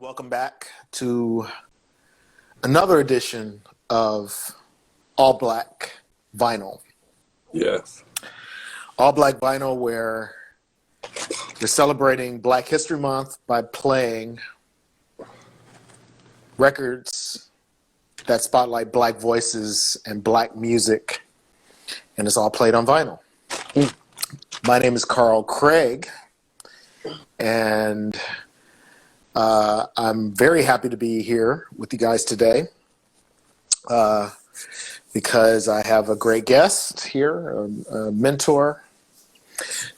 Welcome back to another edition of All Black Vinyl. Yes. All Black Vinyl, where we're celebrating Black History Month by playing records that spotlight Black voices and Black music, and it's all played on vinyl. My name is Carl Craig, and I'm very happy to be here with you guys today because I have a great guest here, a mentor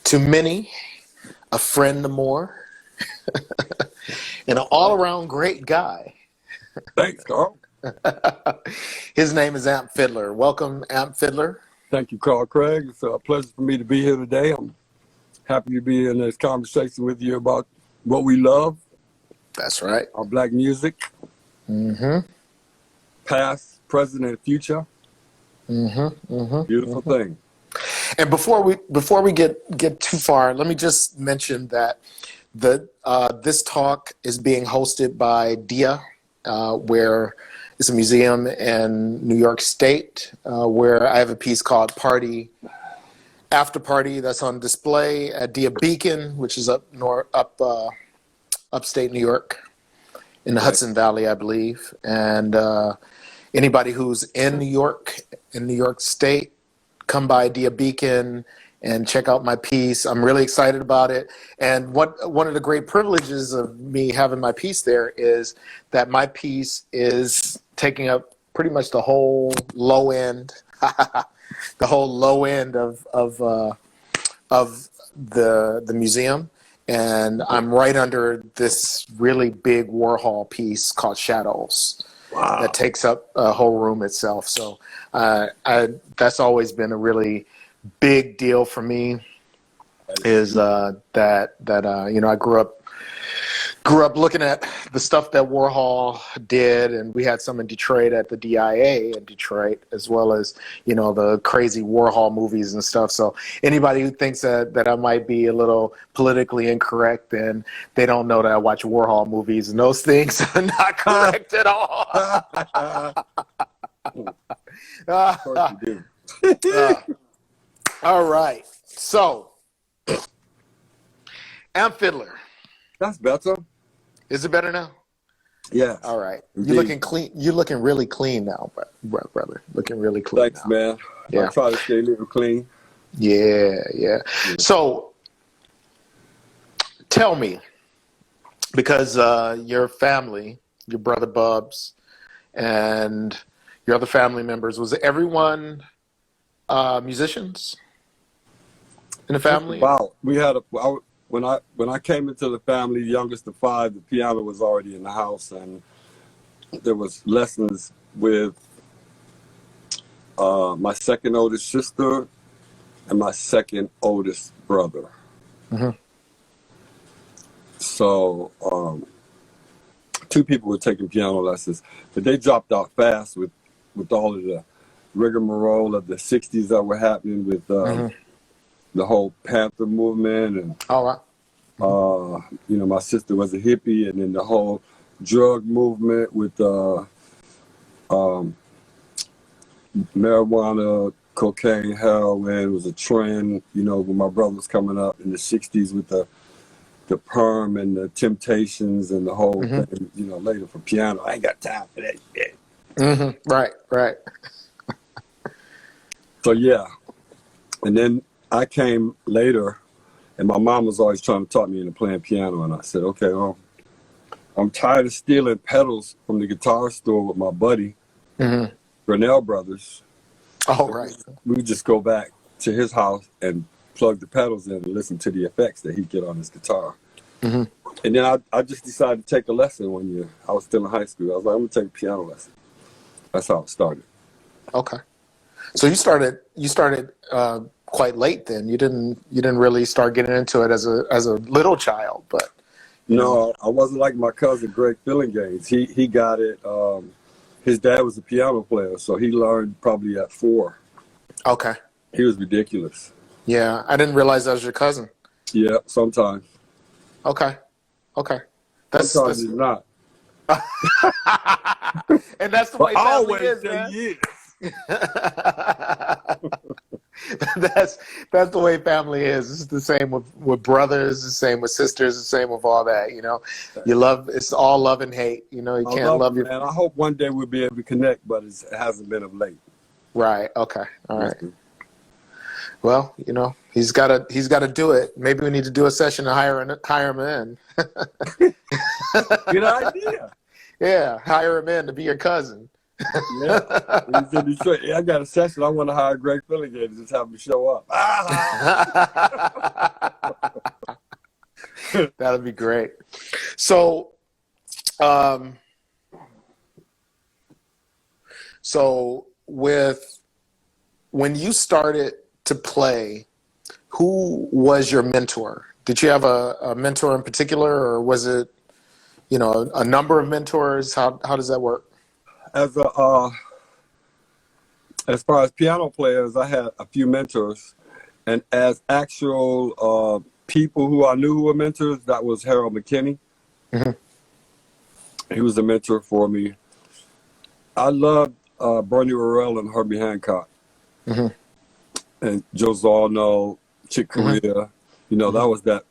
to many, a friend to more, and an all-around great guy. Thanks, Carl. His name is Amp Fiddler. Welcome, Amp Fiddler. Thank you, Carl Craig. It's a pleasure for me to be here today. I'm happy to be in this conversation with you about what we love. That's right. Our Black music. Mm-hmm. Past, present, and future. Mm-hmm. Mm-hmm. Beautiful thing. And before we get too far, let me just mention that this talk is being hosted by DIA, where it's a museum in New York State, where I have a piece called Party After Party that's on display at DIA Beacon, which is upstate New York in the Hudson Valley, I believe. And anybody who's in New York State, come by DIA Beacon and check out my piece. I'm really excited about it. And one of the great privileges of me having my piece there is that my piece is taking up pretty much the whole low end, the whole low end of the museum. And I'm right under this really big Warhol piece called Shadows. Wow. That takes up a whole room itself. So that's always been a really big deal for me. Is that I grew up looking at the stuff that Warhol did, and we had some in Detroit at the DIA in Detroit, as well as the crazy Warhol movies and stuff. So anybody who thinks that I might be a little politically incorrect, then they don't know that I watch Warhol movies, and those things are not correct at all. Of course you do. All right, so Amp Fiddler. That's better. Is it better now? Yeah. All right. Indeed. You're looking clean. You're looking really clean now, brother. Looking really clean. Thanks, now. man. Yeah. I try to stay a little clean. Yeah. So, tell me, because your family, your brother Bubs, and your other family members, was everyone musicians in the family? Wow. We had when I came into the family, youngest of five, the piano was already in the house, and there was lessons with my second oldest sister and my second oldest brother. Mm-hmm. So two people were taking piano lessons, but they dropped out fast with all of the rigmarole of the 60s that were happening with the whole Panther movement, and all right. My sister was a hippie, and then the whole drug movement with marijuana, cocaine, heroin was a trend. When my brother was coming up in the 60s with the Perm and the Temptations and the whole thing, later for piano. I ain't got time for that shit. Mm-hmm. Right. So, yeah. And then I came later, and my mom was always trying to talk me into playing piano, and I said, okay, well, I'm tired of stealing pedals from the guitar store with my buddy, Grinnell Brothers. Oh, right. We would just go back to his house and plug the pedals in and listen to the effects that he'd get on his guitar. Mm-hmm. And then I just decided to take a lesson one year. I was still in high school. I was like, I'm going to take a piano lesson. That's how it started. Okay. So you started quite late then. You didn't really start getting into it as a little child, but no, I wasn't like my cousin Greg Fillinganes. He got it. His dad was a piano player, so he learned probably at 4. Okay. He was ridiculous. Yeah, I didn't realize that was your cousin. Yeah, sometimes. Okay. Sometimes he's not. And that's the But way I family always is, say man. yes. That's the way family is. It's the same with brothers, the same with sisters, the same with all that. You know, you love. It's all love and hate. You know, you I can't love love him, your. man. I hope one day we'll be able to connect, but it hasn't been of late. Right. Okay. All right. Listen. Well, you know, he's got to do it. Maybe we need to do a session to hire him in. Good idea. Yeah, hire him in to be your cousin. Yeah. When he's in Detroit, yeah, I got a session. I want to hire Greg Fiddler to just have him show up. That'd be great. So, when you started to play, who was your mentor? Did you have a mentor in particular, or was it, you know, a number of mentors? How does that work? As far as piano players, I had a few mentors, and as actual people who I knew who were mentors, that was Harold McKinney. Mm-hmm. He was a mentor for me. I loved Bernie Worrell and Herbie Hancock, Mm-hmm. and Joe Zarno, Chick Corea. Mm-hmm. You know, that was that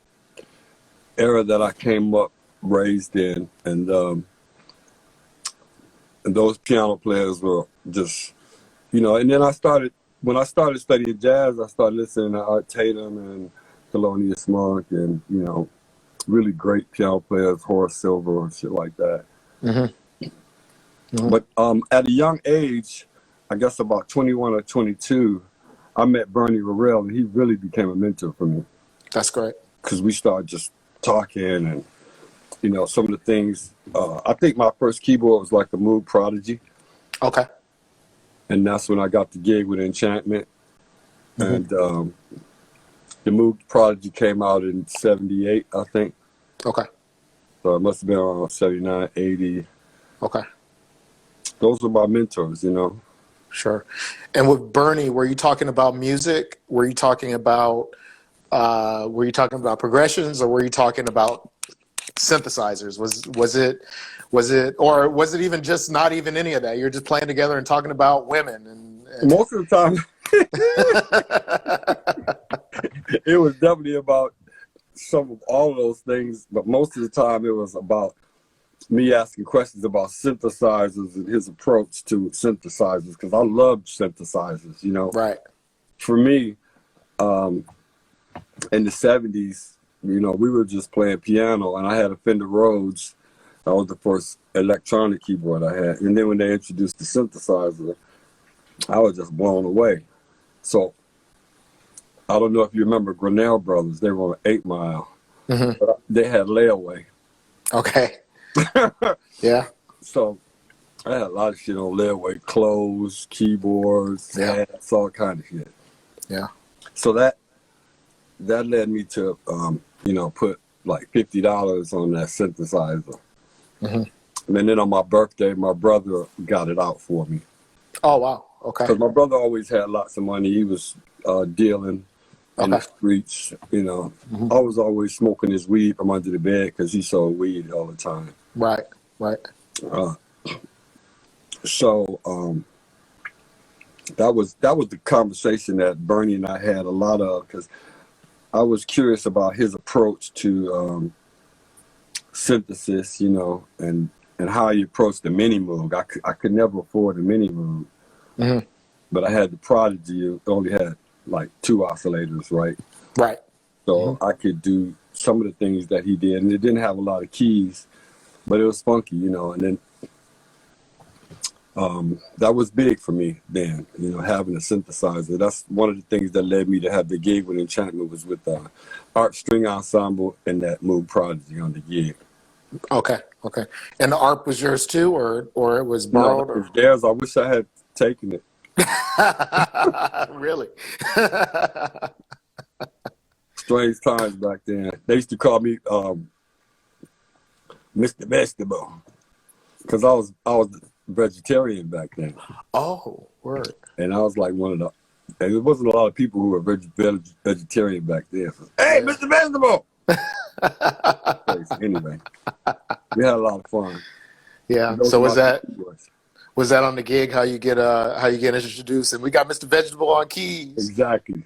era that I came up raised in, and those piano players were just, you know. And then when I started studying jazz, I started listening to Art Tatum and Thelonious Monk, and, you know, really great piano players, Horace Silver and shit like that. Mm-hmm. Mm-hmm. But at a young age, I guess about 21 or 22, I met Bernie Worrell, and he really became a mentor for me. That's great. Because we started just talking, and, you know, some of the things. I think my first keyboard was like a Moog Prodigy. Okay. And that's when I got the gig with Enchantment. Mm-hmm. And the Moog Prodigy came out in 78, I think. Okay. So it must have been around 79, 80. Okay. Those were my mentors, you know. Sure. And with Bernie, were you talking about music? Were you talking about progressions, or were you talking about synthesizers? Was it, or was it even just not even any of that? You're just playing together and talking about women and... Most of the time, it was definitely about some of all of those things, but most of the time it was about me asking questions about synthesizers and his approach to synthesizers, because I loved synthesizers, you know. Right. For me, in the 70s, you know, we were just playing piano, and I had a Fender Rhodes. That was the first electronic keyboard I had. And then when they introduced the synthesizer, I was just blown away. So I don't know if you remember Grinnell Brothers. They were on 8 Mile. Mm-hmm. But they had Layaway. Okay. Yeah. So I had a lot of shit on Layaway. Clothes, keyboards, hats, all kind of shit. Yeah. So that led me to, you know, put like $50 on that synthesizer. Mm-hmm. And then on my birthday, my brother got it out for me. Oh, wow. Okay. Because my brother always had lots of money. He was dealing in the streets, you know. Mm-hmm. I was always smoking his weed from under the bed because he sold weed all the time. Right, right. So that was the conversation that Bernie and I had a lot of, because I was curious about his approach to synthesis, you know, and how he approached the mini Moog. I could never afford a mini Moog. Mm-hmm. But I had the Prodigy. It only had like 2 oscillators, right? Right. So mm-hmm. I could do some of the things that he did, and it didn't have a lot of keys, but it was funky, you know. And then that was big for me then, you know, having a synthesizer. That's one of the things that led me to have the gig with Enchantment, was with the Art String Ensemble and that Moog Prodigy on the gig. Okay, okay. And the ARP was yours too, or it was borrowed? No, it was theirs. I wish I had taken it. Really? Strange times back then. They used to call me Mr. Vegetable, because I was vegetarian back then. Oh, word. And I was like one of the. And there wasn't a lot of people who were vegetarian back then. So, hey, Mr. Vegetable. Anyway, we had a lot of fun. Yeah. Those So are my was that two keyboards. was that on the gig how you get introduced? And we got Mr. Vegetable on keys. Exactly.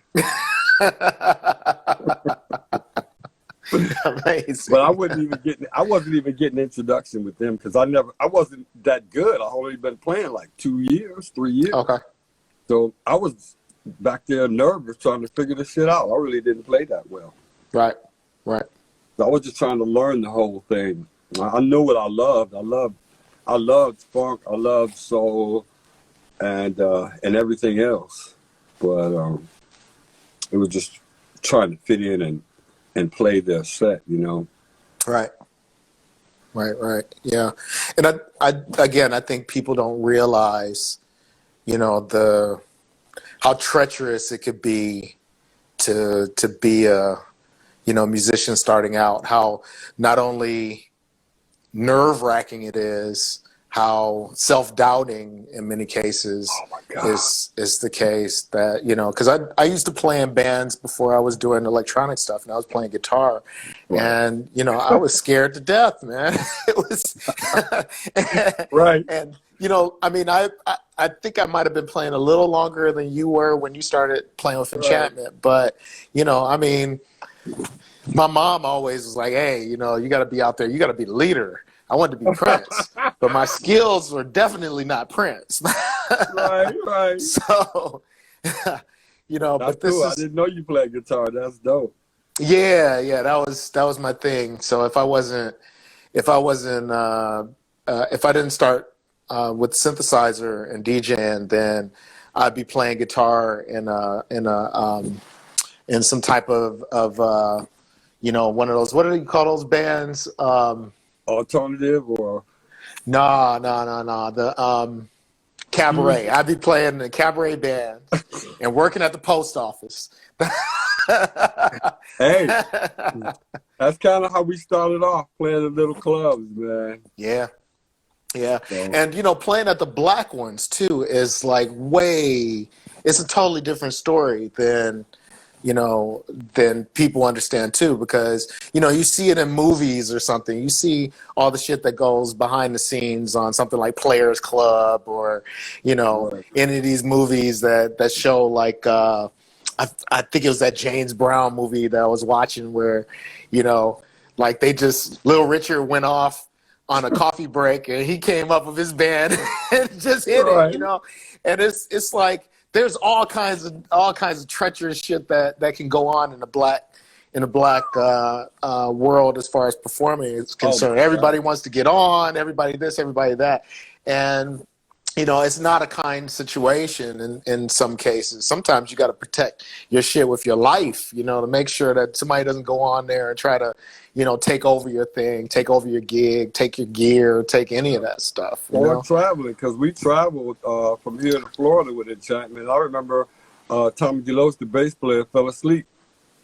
Amazing. But I wasn't even getting introduction with them because I wasn't that good. I only been playing like 2 years, 3 years. Okay. So I was back there nervous trying to figure this shit out. I really didn't play that well. Right. Right. So I was just trying to learn the whole thing. I knew what I loved. I loved funk. I loved soul, and everything else. But it was just trying to fit in and play their set, you know. Right. Right. Yeah. And I think people don't realize, how treacherous it could be to be a, musician starting out, how not only nerve-wracking it is, how self-doubting in many cases is the case that, because I used to play in bands before I was doing electronic stuff, and I was playing guitar. Right. And, I was scared to death, man. It was right. And, I think I might have been playing a little longer than you were when you started playing with Enchantment. Right. But, my mom always was like, hey, you got to be out there. You got to be the leader. I wanted to be Prince, but my skills were definitely not Prince. Right. So, That's but this cool. is, I didn't know you played guitar. That's dope. Yeah, that was my thing. So if I didn't start with synthesizer and DJing, then I'd be playing guitar in some type of one of those, what do you call those bands? Alternative or No. The cabaret. I'd be playing in a cabaret band and working at the post office. Hey, that's kind of how we started off, playing in little clubs, man. Yeah. So. And playing at the black ones too is like it's a totally different story than people understand too, because, you see it in movies or something. You see all the shit that goes behind the scenes on something like Players Club or, any of these movies that show like, I think it was that James Brown movie that I was watching where, like Little Richard went off on a coffee break and he came up with his band and just hit it, and it's like, there's all kinds of treacherous shit that can go on in the black world as far as performing is concerned. Everybody wants to get on, everybody this, everybody that, and it's not a kind situation in some cases. Sometimes you got to protect your shit with your life, to make sure that somebody doesn't go on there and try to, take over your thing, take over your gig, take your gear, take any of that stuff. Or traveling, because we traveled from here to Florida with Enchantment. I remember Tommy DeLoach, the bass player, fell asleep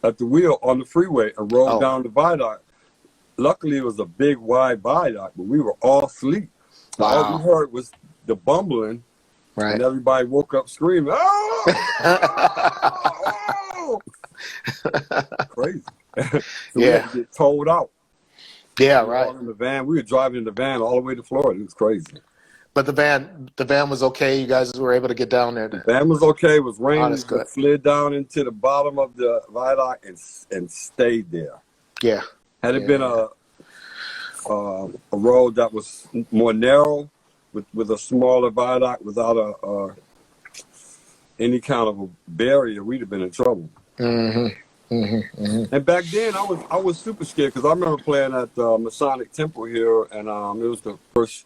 at the wheel on the freeway and rolled down the viaduct. Luckily, it was a big, wide viaduct, but we were all asleep. Wow. All we heard was the bumbling, and everybody woke up screaming, "Oh!" Crazy. So we had to get towed out. Yeah, we were in the van. We were driving in the van all the way to Florida. It was crazy. But the van was okay. You guys were able to get down there. The van was okay. It was raining. We slid down into the bottom of the viaduct and stayed there. Yeah. Had it been a road that was more narrow, with a smaller viaduct without any kind of a barrier, we'd have been in trouble. And back then, I was super scared because I remember playing at the Masonic Temple here, and it was the first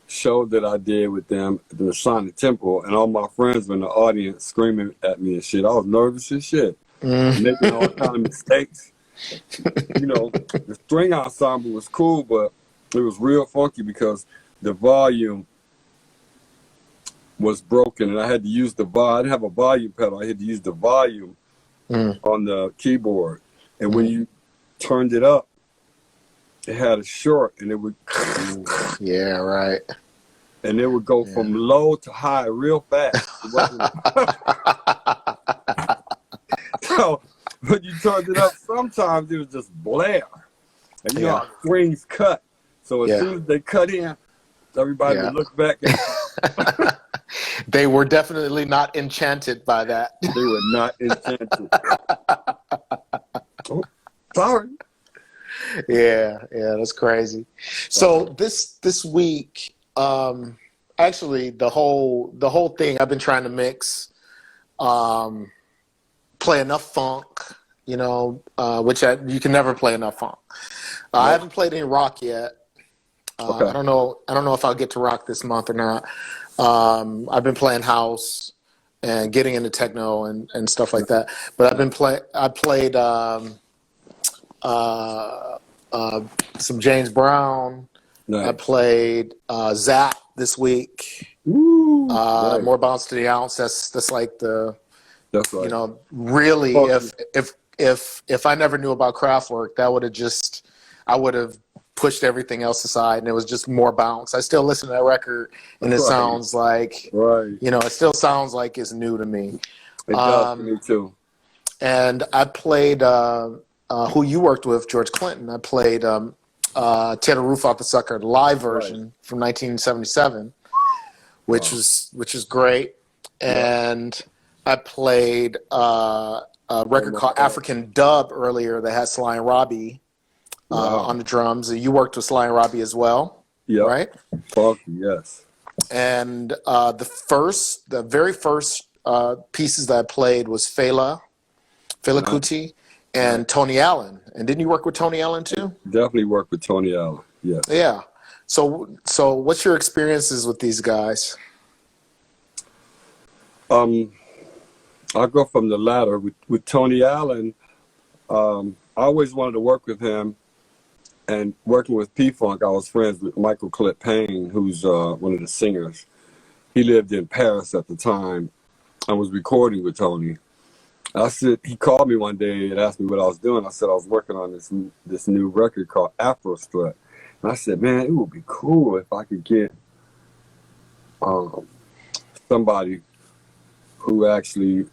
show that I did with them at the Masonic Temple, and all my friends were in the audience screaming at me and shit. I was nervous as shit, making all kind of mistakes. The string ensemble was cool, but it was real funky because the volume was broken, and I had to use I didn't have a volume pedal. I had to use the volume on the keyboard, and when you turned it up, it had a short, and it would and it would go from low to high real fast. So when you turned it up, sometimes it was just blare, and how strings cut. So as soon as they cut in, Everybody Yeah. would look back at They were definitely not enchanted by that. they were not enchanted. Oh, sorry. Yeah, that's crazy. So this week, actually the whole thing I've been trying to mix, play enough funk, which you can never play enough funk. I haven't played any rock yet. Okay. I don't know if I'll get to rock this month or not. I've been playing house and getting into techno and stuff like that. But I played some James Brown. Nice. I played Zap this week. Woo, nice. More Bounce to the Ounce. That's like the, That's right. really, Funky. if I never knew about Kraftwerk, I would have pushed everything else aside, and it was just more bounce. I still listen to that record, and it sounds like, it still sounds like it's new to me. It does to me too. And I played who you worked with, George Clinton. I played Tear the Roof Off the Sucker, the live version from 1977, which is great. And I played a record called African Dub earlier that had Sly and Robbie on the drums. You worked with Sly and Robbie as well, right? Funky, yes. And the very first pieces that I played was Fela Kuti and Tony Allen. And didn't you work with Tony Allen too? Definitely worked with Tony Allen, yes. Yeah. So what's your experiences with these guys? I'll go from the latter. With Tony Allen, I always wanted to work with him. And working with P-Funk, I was friends with Michael Clip Payne, who's one of the singers. He lived in Paris at the time. I was recording with Tony. He called me one day and asked me what I was doing. I said I was working on this new record called Afro Strut. And I said, man, it would be cool if I could get somebody who actually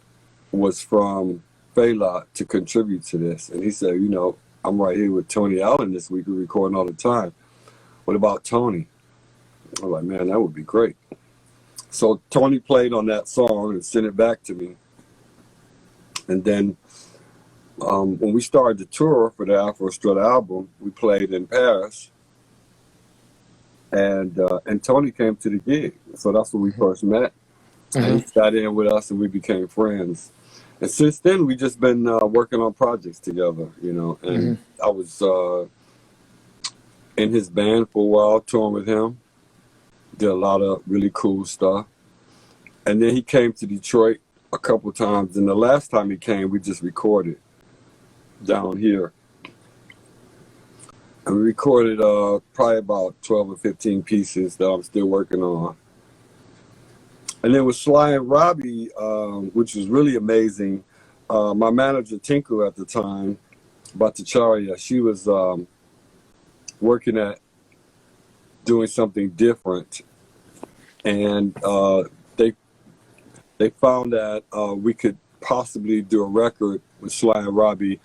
was from Fela to contribute to this. And he said, I'm right here with Tony Allen this week. We're recording all the time. What about Tony? I was like, man, that would be great. So Tony played on that song and sent it back to me. And then when we started the tour for the Afro Strut album, we played in Paris. And Tony came to the gig. So that's when we first met. And he sat in with us and we became friends. And since then, we've just been working on projects together, and I was in his band for a while, touring with him, did a lot of really cool stuff. And then he came to Detroit a couple times, and the last time he came, we just recorded down here. And we recorded probably about 12 or 15 pieces that I'm still working on. And then with Sly and Robbie, which was really amazing, my manager Tinku at the time, Bhattacharya, she was working at doing something different. And they found that we could possibly do a record with Sly and Robbie.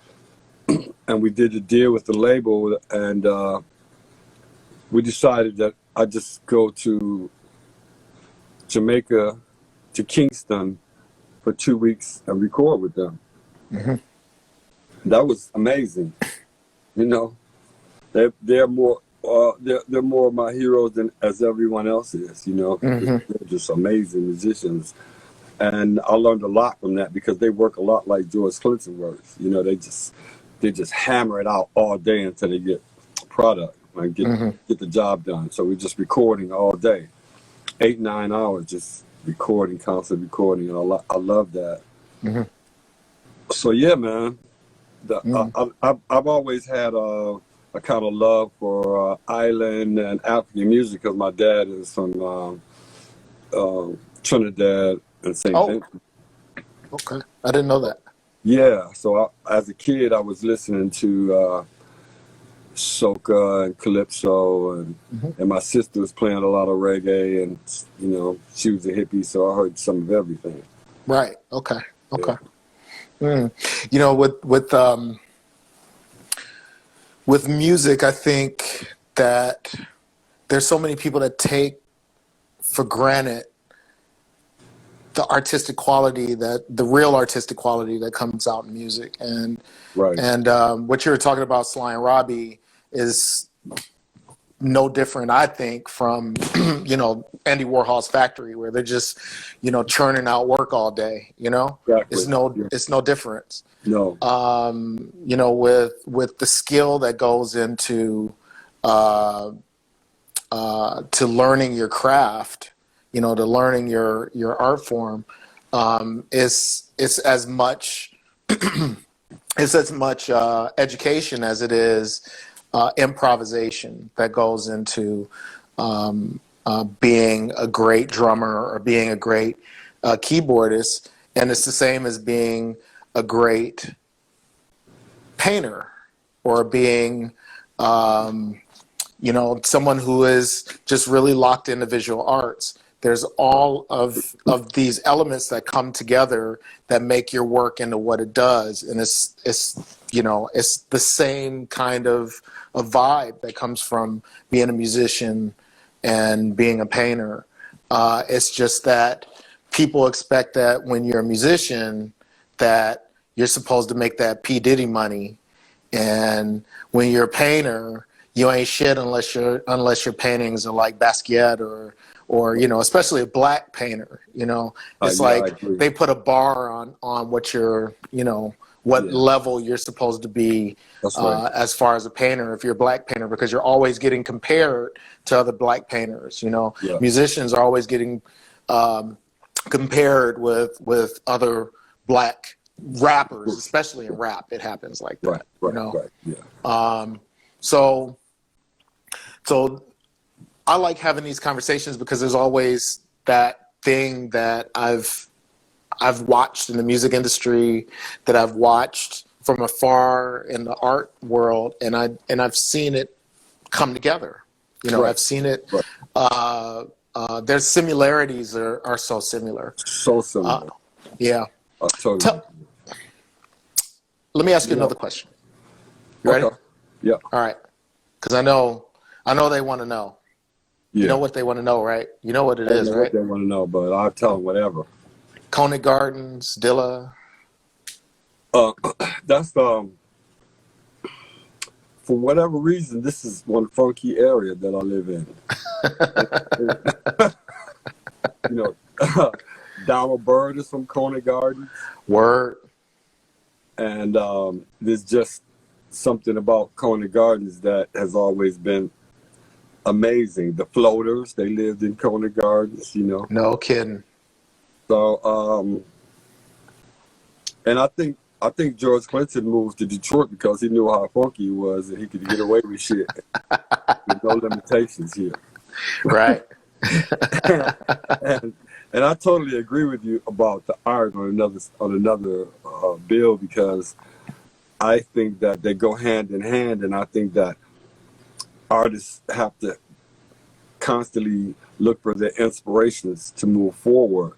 And we did a deal with the label, and we decided that I'd just go to Jamaica, to Kingston for 2 weeks and record with them. That was amazing. They're more they're more of my heroes than as everyone else is. They're just amazing musicians, and I learned a lot from that because they work a lot like George Clinton works. They just hammer it out all day until they get product and get the job done. So we're just recording all day. 8-9 hours just recording, constant recording, and I love that. So yeah, man, I've always had a kind of love for island and African music because my dad is from Trinidad and St. Vincent. Okay, I didn't know that. Yeah, so as a kid, I was listening to soca and calypso, and my sister was playing a lot of reggae, and she was a hippie, so I heard some of everything. Right. Okay. Yeah. With music, I think that there's so many people that take for granted the artistic quality, the real artistic quality that comes out in music. And Right. What you were talking about, Sly and Robbie, is no different, I think, from Andy Warhol's factory, where they're just churning out work all day. Exactly. It's no difference. No. With the skill that goes into to learning your craft, to learning your art form, it's as much it's as much education as it is improvisation that goes into being a great drummer or being a great keyboardist, and it's the same as being a great painter or being someone who is just really locked into visual arts. There's all of these elements that come together that make your work into what it does, and it's the same kind of a vibe that comes from being a musician and being a painter. It's just that people expect that when you're a musician that you're supposed to make that P. Diddy money, and when you're a painter, you ain't shit unless your paintings are like Basquiat or especially a black painter. It's like they put a bar on what you're level you're supposed to be. That's right. As far as a painter, if you're a black painter, because you're always getting compared to other black painters. Musicians are always getting compared with other black rappers, especially in rap. It happens like that. Right. Yeah. So I like having these conversations because there's always that thing that I've watched in the music industry, that I've watched from afar in the art world, and I've seen it come together. Right. I've seen it. Right. Their similarities are so similar. So similar. Yeah. Totally. Let me ask you another question. You ready? Okay. Yeah. All right. Because I know they want to know. Yeah. You know what they want to know, right? You know what it is, right? What they want to know, but I'll tell them whatever. Coney Gardens, Dilla. That's for whatever reason, this is one funky area that I live in. Donald Byrd is from Coney Gardens. Word. And there's just something about Coney Gardens that has always been amazing. The Floaters, they lived in Coney Gardens, No kidding. So, and I think George Clinton moved to Detroit because he knew how funky he was and he could get away with shit with no limitations here. Right. and I totally agree with you about the art on another bill, because I think that they go hand in hand, and I think that artists have to constantly look for their inspirations to move forward.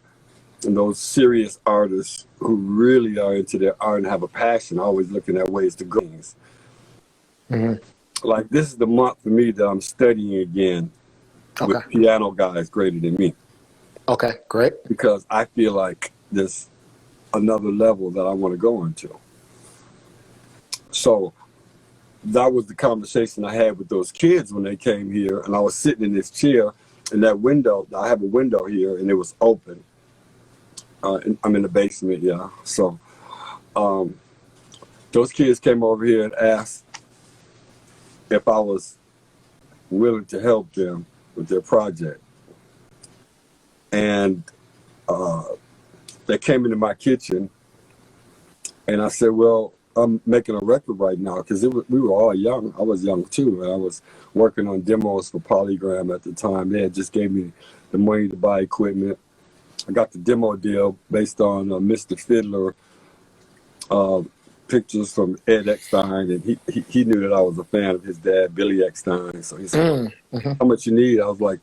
And those serious artists who really are into their art and have a passion, always looking at ways to grow things. Mm-hmm. Like, this is the month for me that I'm studying again with piano guys greater than me. Okay, great. Because I feel like there's another level that I want to go into. So that was the conversation I had with those kids when they came here, and I was sitting in this chair, and that window, I have a window here, and it was open. I'm in the basement, yeah. So those kids came over here and asked if I was willing to help them with their project. And they came into my kitchen, and I said, well, I'm making a record right now, because we were all young. I was young too, and I was working on demos for Polygram at the time. They had just gave me the money to buy equipment. I got the demo deal based on Mr. Fiddler pictures from Ed Eckstein, and he knew that I was a fan of his dad, Billy Eckstein. So he said, how much you need? I was like,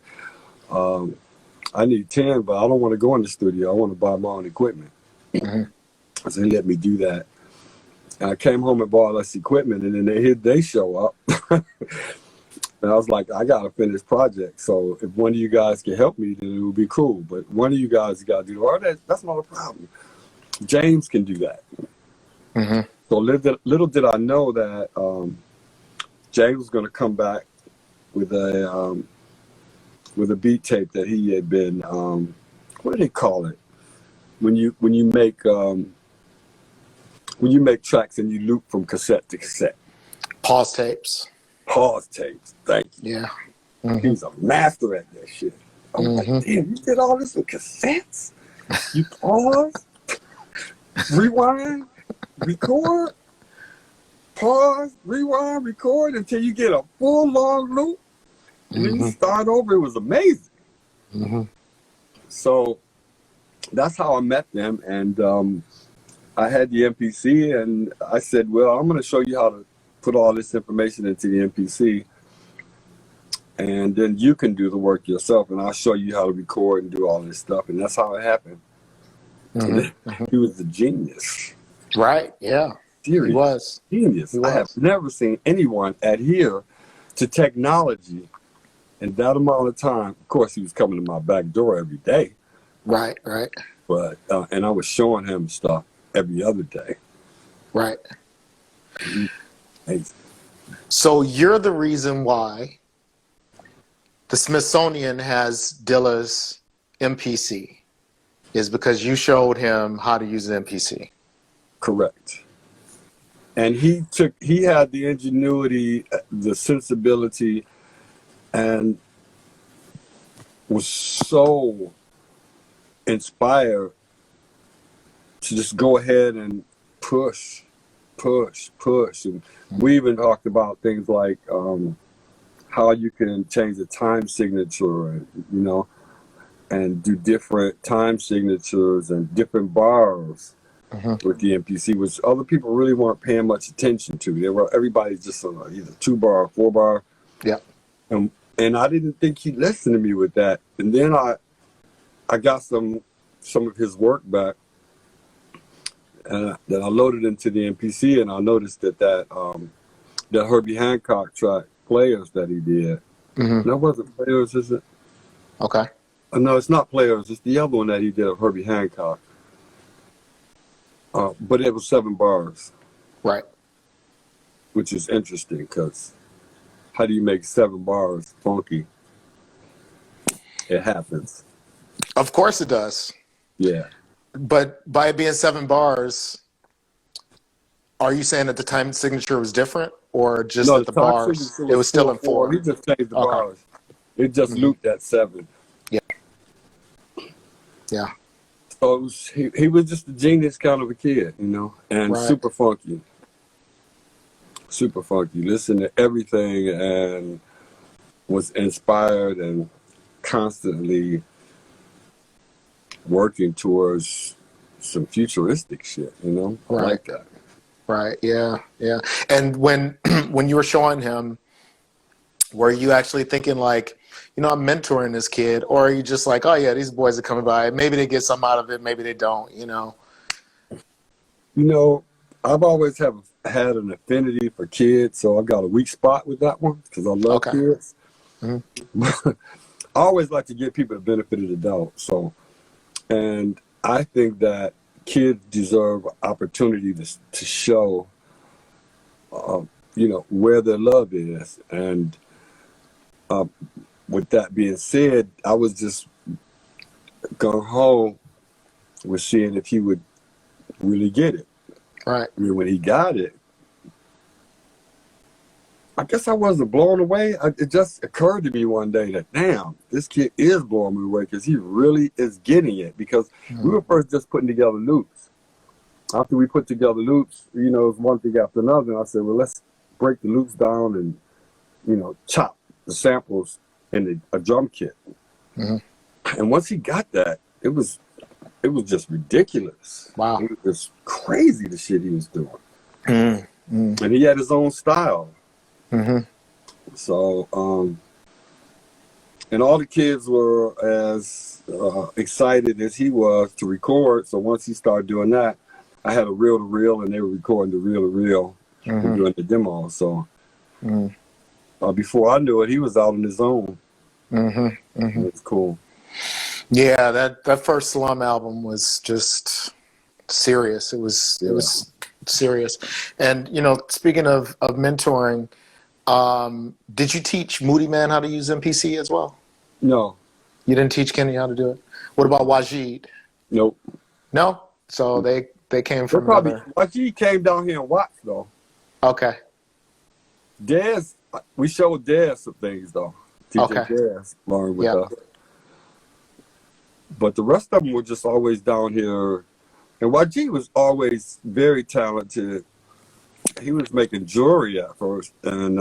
I need 10, but I don't want to go in the studio. I want to buy my own equipment. So he let me do that. And I came home and bought all this equipment, and then they show up. And I was like, I got to finish project. So if one of you guys can help me, then it would be cool. But one of you guys got to do that's not a problem. James can do that. Mm-hmm. So little did I know that James was going to come back with a beat tape that he had been what do they call it when you make tracks and you loop from cassette to cassette? Pause tapes. Pause tapes. Thank you. Yeah. Mm-hmm. He's a master at that shit. I'm like, damn, you did all this in cassettes? You pause, rewind, record, pause, rewind, record until you get a full long loop. And then you start over. It was amazing. Mm-hmm. So that's how I met them. And I had the MPC, and I said, well, I'm going to show you how to put all this information into the MPC. And then you can do the work yourself, and I'll show you how to record and do all this stuff. And that's how it happened. Mm-hmm. He was a genius. Right, yeah. Serious. He was. Genius. I have never seen anyone adhere to technology in that amount of time. Of course, he was coming to my back door every day. Right. But and I was showing him stuff every other day. Right. Amazing. So you're the reason why the Smithsonian has Dilla's MPC, is because you showed him how to use the MPC. Correct. And he had the ingenuity, the sensibility, and was so inspired to just go ahead and push. And we even talked about things like how you can change the time signature, and do different time signatures and different bars with the MPC, which other people really weren't paying much attention to. Everybody's just on either 2-bar or 4-bar. Yeah. And I didn't think he'd listen to me with that. And then I got some of his work back, and that I loaded into the MPC, and I noticed that Herbie Hancock track, Players, that he did. That wasn't Players, is it? Okay. No, it's not Players. It's the other one that he did of Herbie Hancock. But it was 7 bars. Right. Which is interesting, because how do you make 7 bars funky? It happens. Of course it does. Yeah. But by it being 7 bars, are you saying that the time signature was different, or just that the bars, it was still in 4? He just changed the bars. It just looped at 7. Yeah. So he was just a genius kind of a kid, and super funky. Super funky. Listened to everything and was inspired and constantly working towards some futuristic shit, I like that. Right, yeah. And when you were showing him, were you actually thinking like, I'm mentoring this kid, or are you just like, oh yeah, these boys are coming by, maybe they get something out of it, maybe they don't, I've always had an affinity for kids, so I got a weak spot with that one, because I love kids. I always like to give people the benefit of the doubt. So, and I think that kids deserve opportunity to show, where their love is. And with that being said, I was just going home with seeing if he would really get it. Right. I mean, when he got it, I guess I wasn't blown away. It just occurred to me one day that, damn, this kid is blowing me away, because he really is getting it. Because we were first just putting together loops. After we put together loops, it was one thing after another. And I said, well, let's break the loops down and, chop the samples in a drum kit. And once he got that, it was just ridiculous. Wow. It was just crazy, the shit he was doing. And he had his own style. So, and all the kids were as excited as he was to record. So once he started doing that, I had a reel-to-reel, and they were recording the reel-to-reel and doing the demo. So Before I knew it, he was out on his own. Mm-hmm. Mm-hmm. It's cool. Yeah, that first Slum album was just serious. It was serious. And speaking of mentoring, did you teach Moody Man how to use MPC as well? No. You didn't teach Kenny how to do it? What about Wajid? Nope. No? So they came They from probably, another. Wajid came down here and watched, though. Okay. Dez, we showed Dez some things, though. DJ Okay. Dez learned with Yeah. us. But the rest of them were just always down here. And YG was always very talented. He was making jewelry at first. And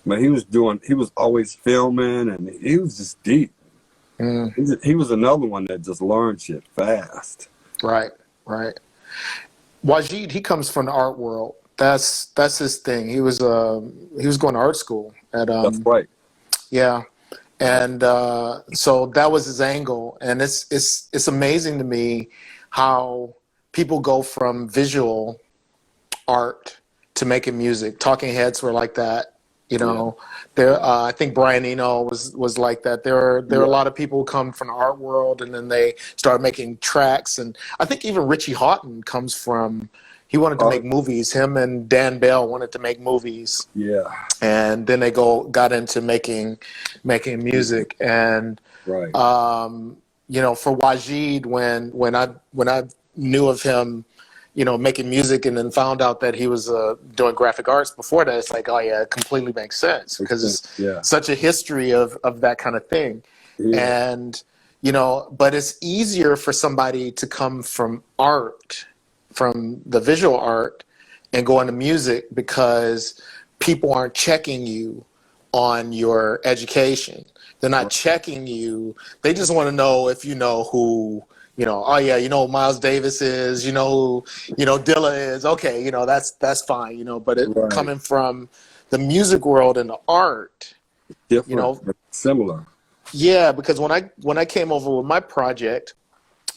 man, he was always filming, and he was just deep. He was another one that just learned shit fast. Right. Wajid, he comes from the art world. That's his thing. He was going to art school at That's right. Yeah. And so that was his angle. And it's amazing to me how people go from visual art to making music. Talking Heads were like that. There. I think Brian Eno was like that. There are a lot of people who come from the art world, and then they start making tracks. And I think even Richie Houghton comes from. He wanted to make movies. Him and Dan Bell wanted to make movies. Yeah. And then they got into making music. And right. For Wajid, when I knew of him, making music, and then found out that he was doing graphic arts before that, it's like, oh yeah, it completely makes sense, because it's such a history of that kind of thing. Yeah. And but it's easier for somebody to come from art, from the visual art, and go into music, because people aren't checking you on your education. They're not checking you. They just want to know if you know who, oh yeah, who Miles Davis is, who, Dilla is. Okay, that's fine, but coming from the music world and the art, different, but similar. Yeah, because when I came over with my project,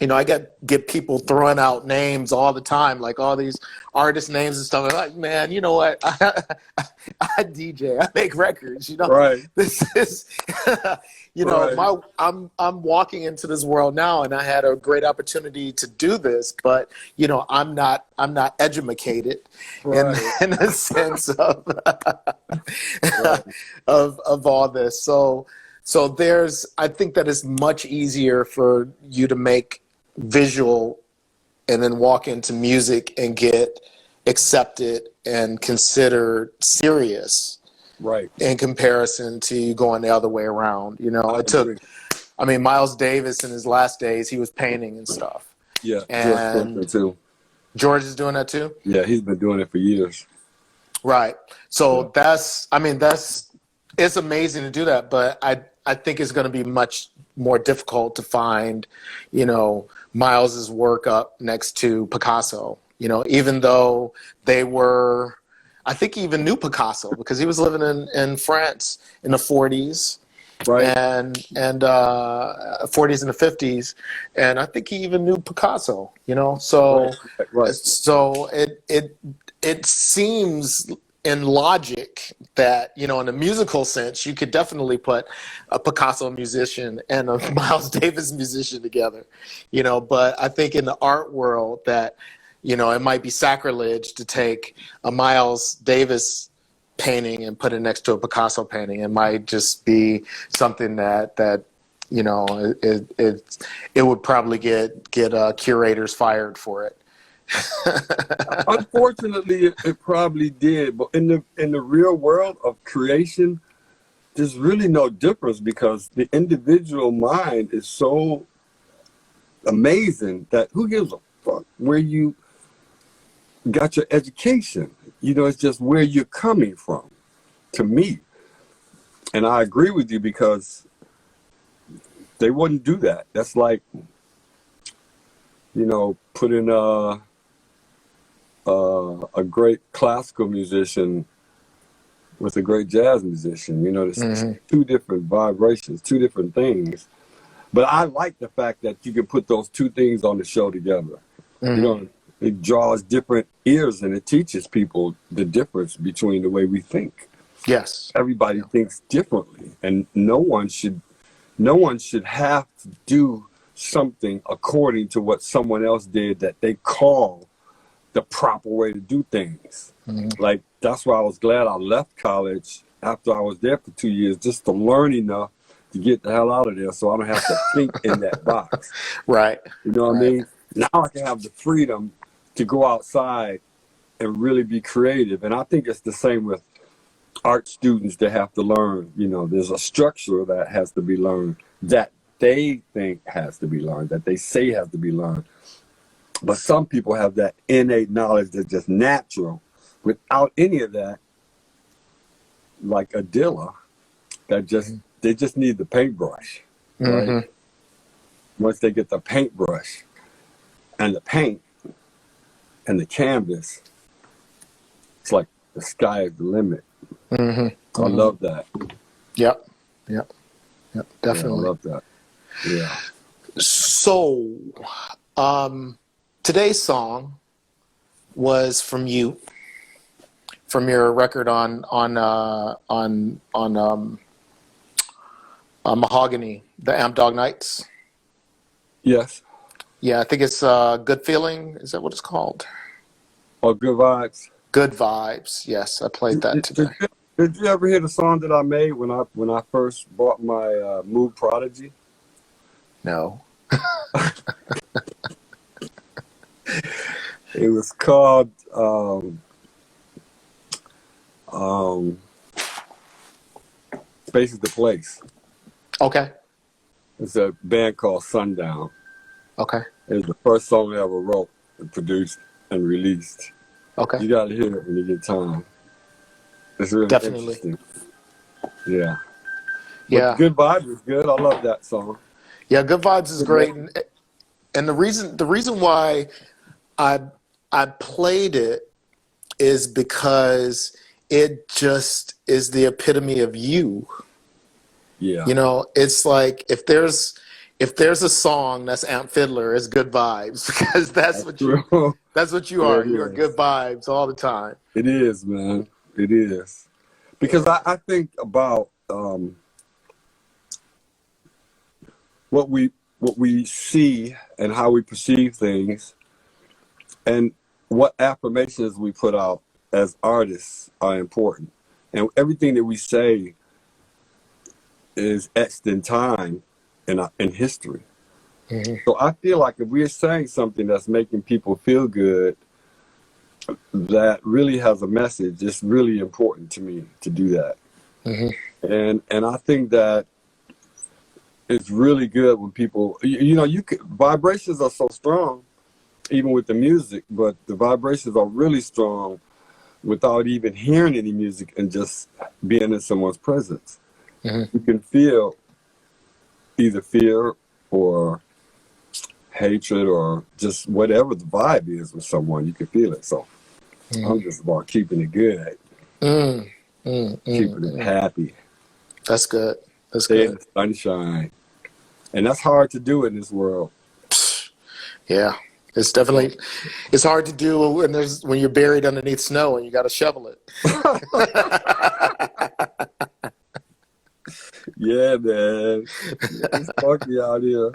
I get people throwing out names all the time, like all these artist names and stuff. I'm like, man, you know what? I DJ, I make records. Right. This is, right. I'm walking into this world now, and I had a great opportunity to do this, but I'm not educated, right. in the sense of right. of all this. So I think that it's much easier for you to make visual and then walk into music and get accepted and considered serious, right, in comparison to you going the other way around. Miles Davis in his last days, he was painting and stuff. Yeah, and too. George is doing that too? Yeah, he's been doing it for years. Right. So it's amazing to do that, but I think it's going to be much more difficult to find, Miles's work up next to Picasso. Even though they were, I think he even knew Picasso, because he was living in France in the 40s, right, and 40s and the 50s, and I think he even knew Picasso. So right. So it seems in logic that, in a musical sense, you could definitely put a Picasso musician and a Miles Davis musician together, but I think in the art world that, it might be sacrilege to take a Miles Davis painting and put it next to a Picasso painting. It might just be something that it would probably get curators fired for it. Unfortunately, it probably did, but in the real world of creation, there's really no difference, because the individual mind is so amazing that who gives a fuck where you got your education? It's just where you're coming from, to me. And I agree with you, because they wouldn't do that. That's like, putting a great classical musician with a great jazz musician. There's two different vibrations, two different things. But I like the fact that you can put those two things on the show together. It draws different ears, and it teaches people the difference between the way we think. Yes. Everybody Yeah. thinks differently, and no one should have to do something according to what someone else did that they call the proper way to do things. Like, that's why I was glad I left college after I was there for 2 years, just to learn enough to get the hell out of there so I don't have to think in that box. Right. You know what I Right. mean? Now I can have the freedom to go outside and really be creative. And I think it's the same with art students that have to learn. You know, there's a structure that has to be learned, that they think has to be learned, that they say has to be learned. But some people have that innate knowledge that's just natural without any of that, like a dealer that just they just need the paintbrush, right? Once they get the paintbrush and the paint and the canvas, it's like the sky is the limit. I love that. Yep. Yep. Yep. Yeah, I Definitely. love that. Yeah. So, today's song was from you, from your record on Mahogany, the Amp Dog Nights. Yes. Yeah, I think it's Good Feeling. Is that what it's called? Oh, Good Vibes. Good Vibes. Yes, I played that today. Did you ever hear the song that I made when I first bought my Mood Prodigy? No. It was called Space is the Place. Okay. It's a band called Sundown. Okay. It was the first song I ever wrote and produced and released. Okay. You gotta hear it when you get time. It's really Definitely. interesting. Yeah. Yeah. But Good Vibes is good. I love that song. Yeah, Good Vibes is great, and the reason why I played it is because it just is the epitome of you. Yeah. You know, it's like if there's a song that's Amp Fiddler, it's Good Vibes, because that's what you Yeah, are. it You're is. Good Vibes all the time. It is, man. It is. Because I think about what we see and how we perceive things, and what affirmations we put out as artists are important. And everything that we say is etched in time in history. So I feel like if we're saying something that's making people feel good, that really has a message, it's really important to me to do that. And I think that it's really good when people, vibrations are so strong, even with the music, but the vibrations are really strong without even hearing any music and just being in someone's presence. You can feel either fear or hatred or just whatever the vibe is with someone, you can feel it. So I'm just about keeping it good, keeping it happy. That's good. That's Stay in good. the sunshine. And that's hard to do in this world. Yeah, it's definitely hard to do when you're buried underneath snow and you got to shovel it. Yeah, man. It's funky out here.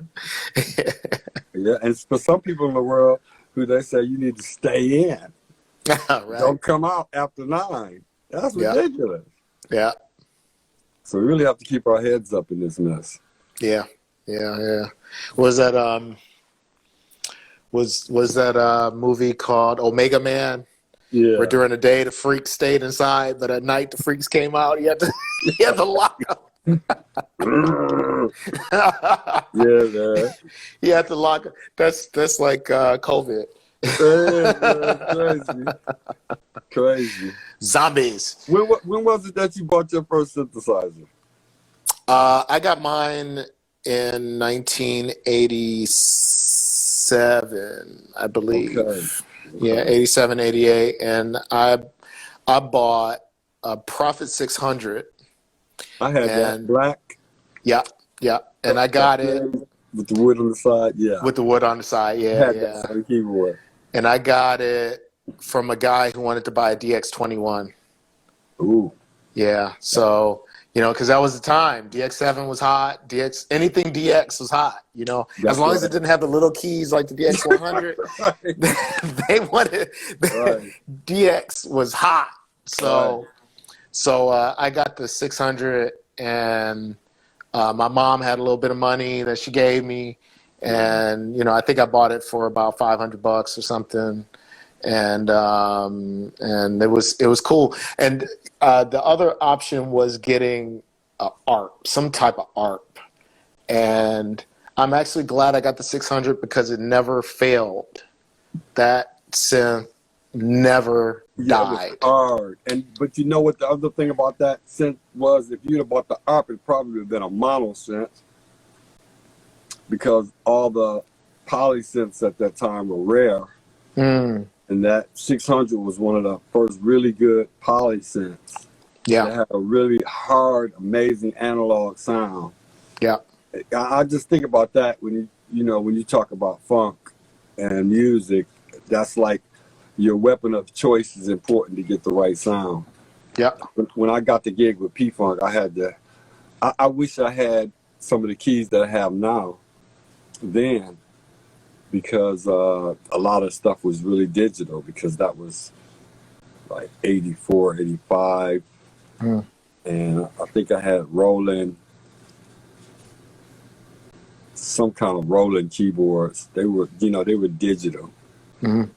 Yeah, and for some people in the world who they say you need to stay in. Right. Don't come out after 9. That's Yeah. ridiculous. Yeah. So we really have to keep our heads up in this mess. Yeah. Was that was that movie called Omega Man? Yeah. Where during the day the freaks stayed inside, but at night the freaks came out. You had to lock up. Yeah, man. You had to lock up. That's like COVID. Man, crazy. Zombies. When was it that you bought your first synthesizer? I got mine in 1987, I believe. Okay. Yeah, 87, 88. And I bought a Prophet 600. I had that black. Yeah. And I got it with the wood on the side. Yeah. with the wood on the side. I had that same keyboard. And I got it from a guy who wanted to buy a DX21. Ooh. Yeah. So, because that was the time. DX7 was hot. Anything DX was hot. As That's long as it right. didn't have the little keys like the DX100, Right. they wanted Right. DX was hot. Right. So I got the 600, and my mom had a little bit of money that she gave me, and I think I bought it for about $500 or something, and it was cool. And the other option was getting a ARP, some type of ARP, and I'm actually glad I got the 600 because it never failed. That synth never Yeah, it was died. hard. But you know what the other thing about that synth was? If you'd have bought the ARP, it probably would have been a mono synth, because all the poly synths at that time were rare. Mm, And that 600 was one of the first really good poly synths. yeah, It had a really hard, amazing analog sound. yeah, I just think about that when you talk about funk and music. That's like your weapon of choice is important to get the right sound. yeah. When I got the gig with P-Funk, I wish I had some of the keys that I have now then, because a lot of stuff was really digital, because that was like 84, 85. Mm, And I think I had some kind of Roland keyboards. They were digital. mm,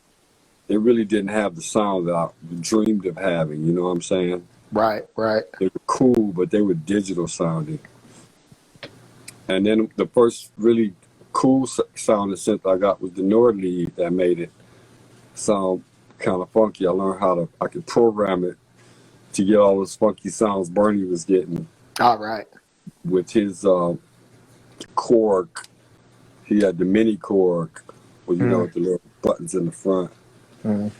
They really didn't have the sound that I dreamed of having. You know what I'm saying? right, right. They were cool, but they were digital sounding. And then the first really cool sounding synth I got was the Nordlead that made it sound kind of funky. I learned I could program it to get all those funky sounds Bernie was getting All right. with his Korg. He had the mini Korg, with with the little buttons in the front. Mm,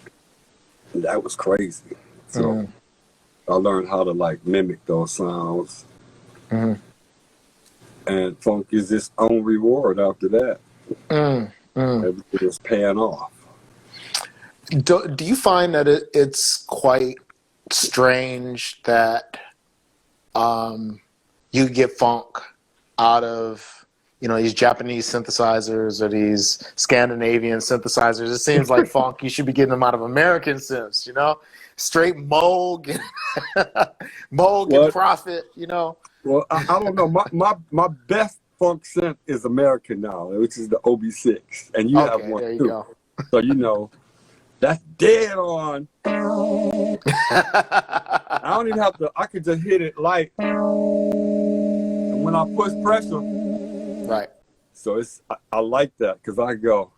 And that was crazy. So mm, I learned how to like mimic those sounds. mm, And funk is its own reward after that. mm, mm. Everything was paying off. Do you find that it's quite strange that you get funk out of these Japanese synthesizers or these Scandinavian synthesizers? It seems like funk, you should be getting them out of American synths, straight Moog Moog and Prophet. Well, I don't know. My best funk synth is American now, which is the OB6, and you have one there you too. go. So that's dead on. I don't even have to. I could just hit it light, and when I push pressure, Right. so I like that, because I go,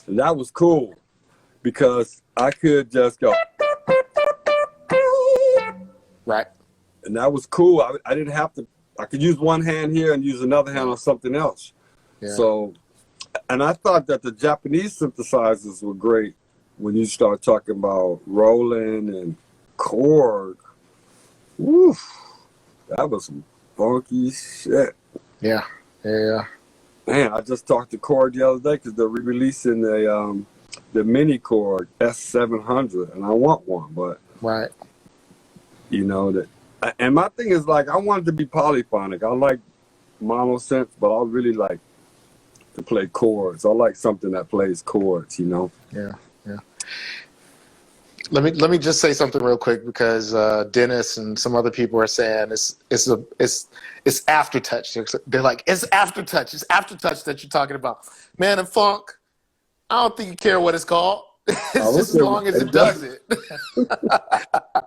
and that was cool, because I could just go. Right. And that was cool. I didn't have to. I could use one hand here and use another hand on something else. Yeah. So, and I thought that the Japanese synthesizers were great when you start talking about Roland and Korg. Woof, that was some funky shit. Yeah. Yeah. Man, I just talked to Korg the other day because they're re-releasing the mini Korg S700, and I want one, but Right. that. And my thing is, like, I wanted to be polyphonic. I like mono synths, but I really like to play chords. I like something that plays chords. Yeah. Yeah. Let me just say something real quick, because Dennis and some other people are saying it's aftertouch. They're like, it's aftertouch. It's aftertouch that you're talking about. Man, in funk, I don't think you care what it's called. It's just as long as it does it.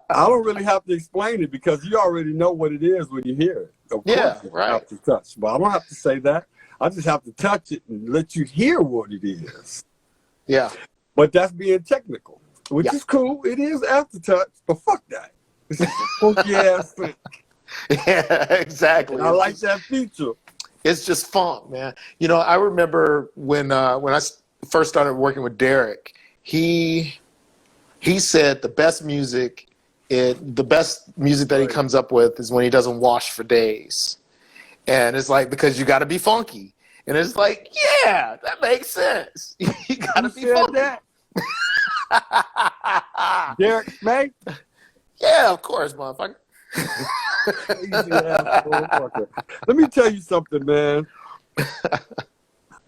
I don't really have to explain it, because you already know what it is when you hear it. Of course, it's right. aftertouch. But I don't have to say that. I just have to touch it and let you hear what it is. Yeah. But that's being technical, which is cool. It is aftertouch, but fuck that. It's just a funky ass thing. Yeah, exactly. And I like that feature. It's just funk, man. I remember when I first started working with Derek, he said the best music that he comes up with is when he doesn't wash for days. And it's like, because you got to be funky. And it's like, yeah, that makes sense. You got to be funky. That? Derek May? Yeah, of course, motherfucker. Crazy ass motherfucker. Let me tell you something, man.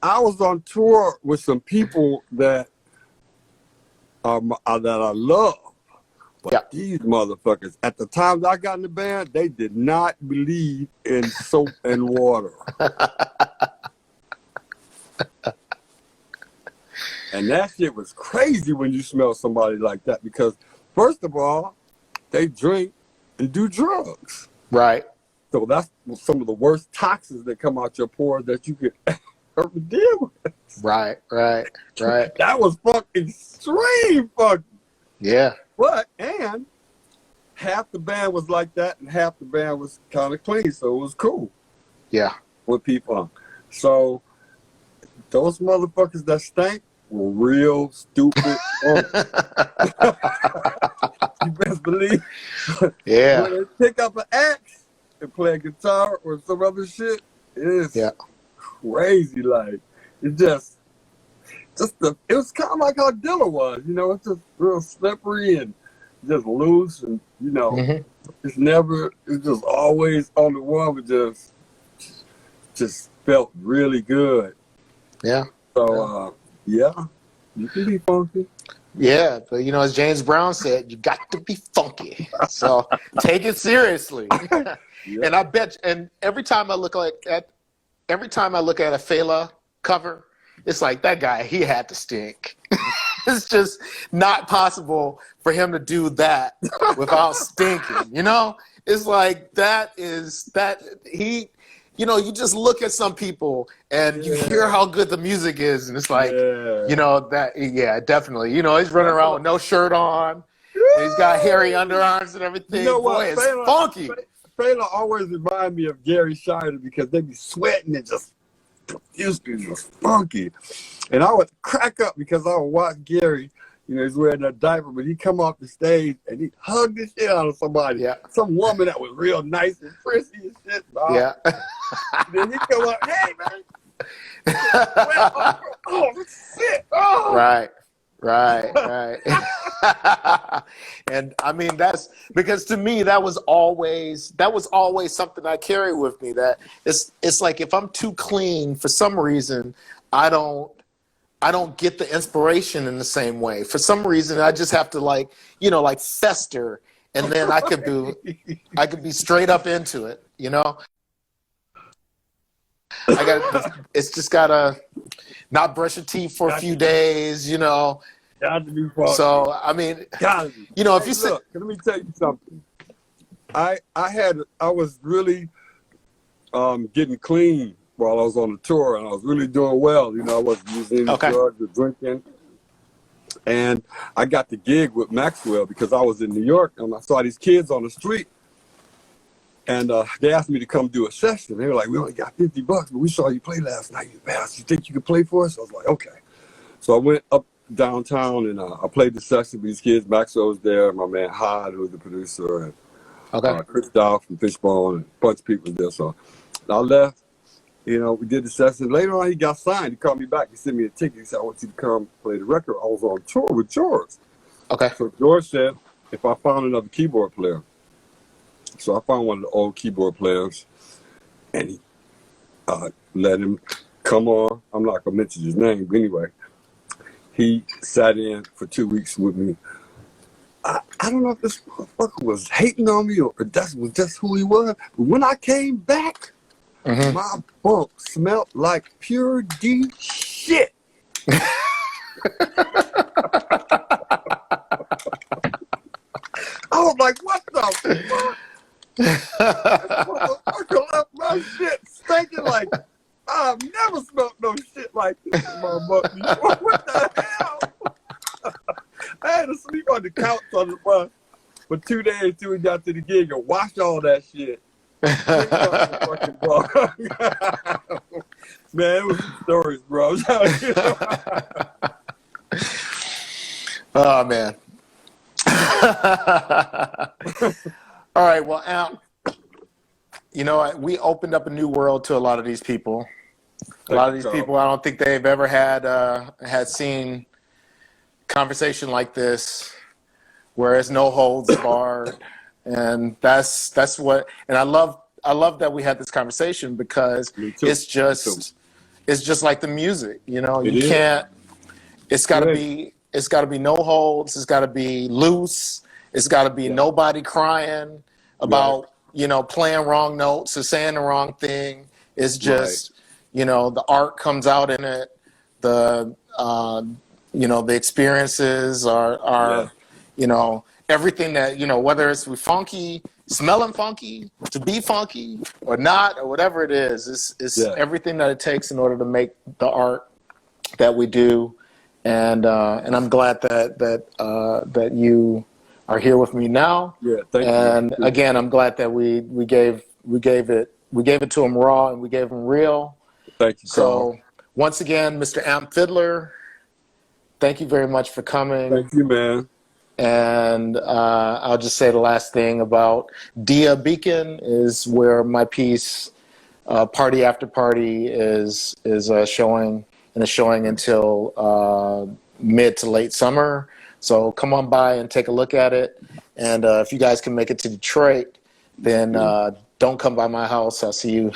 I was on tour with some people that I love. But Yeah. these motherfuckers, at the time that I got in the band, they did not believe in soap and water. And that shit was crazy when you smell somebody like that because, first of all, they drink and do drugs. Right. So that's some of the worst toxins that come out your pores that you could ever deal with. Right. That was fucking extreme fucking. Yeah. And half the band was like that and half the band was kind of clean, so it was cool. Yeah. With people. So those motherfuckers that stank were real stupid. You best believe. Yeah. When they pick up an axe and play a guitar or some other shit, it's crazy. Like it it was kind of like how Dilla was, you know, it's just real slippery and just loose and, you know, it's just always on the one, but just felt really good. Yeah. So, you can be funky. Yeah, but you know, as James Brown said, you got to be funky. So take it seriously. Yeah. And I bet, and every time I look at a Fela cover, it's like that guy, he had to stink. It's just not possible for him to do that without stinking, you know? It's like you know, you just look at some people and you hear how good the music is, and it's like, you know, definitely. You know, he's running around with no shirt on, and he's got hairy underarms and everything. You know what? Boy, it's funky. Fela always remind me of Gary Schiner because they be sweating and just profusely just funky. And I would crack up because I would watch Gary, you know, he's wearing a diaper, but he come off the stage and he hug the shit out of somebody. Yeah. Some woman that was real nice and prissy and shit. Yeah. Then he come up, hey, man. Oh, shit. Oh. Right. And I mean, that's because to me that was always something I carry with me, that it's like if I'm too clean for some reason, I don't get the inspiration in the same way. For some reason I just have to like fester, and then I could be straight up into it, you know. It's just gotta not brush your teeth for a few days, you know. Got to be funky. So I mean, you know, if you look, let me tell you something. I was really getting clean while I was on the tour, and I was really doing well. You know, I wasn't using any drugs or drinking. And I got the gig with Maxwell because I was in New York, and I saw these kids on the street. And they asked me to come do a session. They were like, we only got $50, but we saw you play last night. You think you could play for us? I was like, okay. So I went up downtown and I played the session with these kids. Maxwell was there, my man Hyde, who was the producer, and Chris Dow from Fishbone, and a bunch of people there. So I left. You know, we did the session. Later on, he got signed. He called me back. He sent me a ticket. He said, I want you to come play the record. I was on tour with George. Okay. So George said, if I found another keyboard player. So I found one of the old keyboard players, and he let him come on. I'm not going to mention his name, but anyway, he sat in for 2 weeks with me. I don't know if this motherfucker was hating on me or that was just who he was. But when I came back, my bunk smelled like pure D shit. I was like, what the fuck? Motherfucker left my shit stinking like I've never smelled no shit like this in my butt before. What the hell? I had to sleep on the couch on the bus for 2 days till we got to the gig and wash all that shit. Man, it was some stories, bro. Oh man. All right, well, Al, you know, we opened up a new world to a lot of these people. A lot of these people, I don't think they've ever had seen, conversation like this, where it's no holds barred, and that's what. And I love that we had this conversation because Me too. it's just like the music. You know, It you is. can't. It's got to It be. It's got to be no holds. It's got to be loose. It's got to be nobody crying about playing wrong notes or saying the wrong thing. It's just the art comes out in it. The the experiences are everything that whether it's funky, smelling funky, to be funky or not or whatever it is. It's everything that it takes in order to make the art that we do. And I'm glad that you are here with me now. Yeah, thank you. And again, I'm glad that we gave it to him raw and we gave him real. Thank you, So Carl. once again, Mr. Amp Fiddler, thank you very much for coming. Thank you, man. And I'll just say the last thing about Dia Beacon is where my piece, Party After Party, is showing, and it's showing until mid to late summer. So come on by and take a look at it. And if you guys can make it to Detroit, then don't come by my house. I'll see you.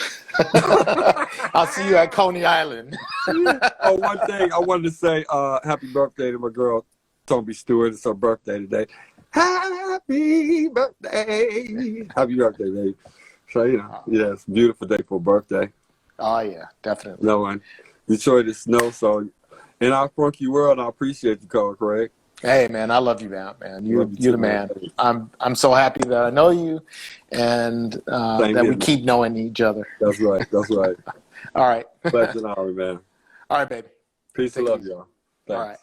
I'll see you at Coney Island. Oh, one thing I wanted to say, happy birthday to my girl, Toby Stewart. It's her birthday today. Happy birthday. Happy birthday, baby. So, it's a beautiful day for a birthday. Oh, yeah, definitely. No one. Detroit is snow, so in our funky world, I appreciate you, Carl Craig. Hey, man, I love you, man. You're the man. I'm so happy that I know you, and that we keep knowing each other. That's right. That's right. All right. Pleasure, man. All right, baby. Peace and love, y'all. Thanks. All right.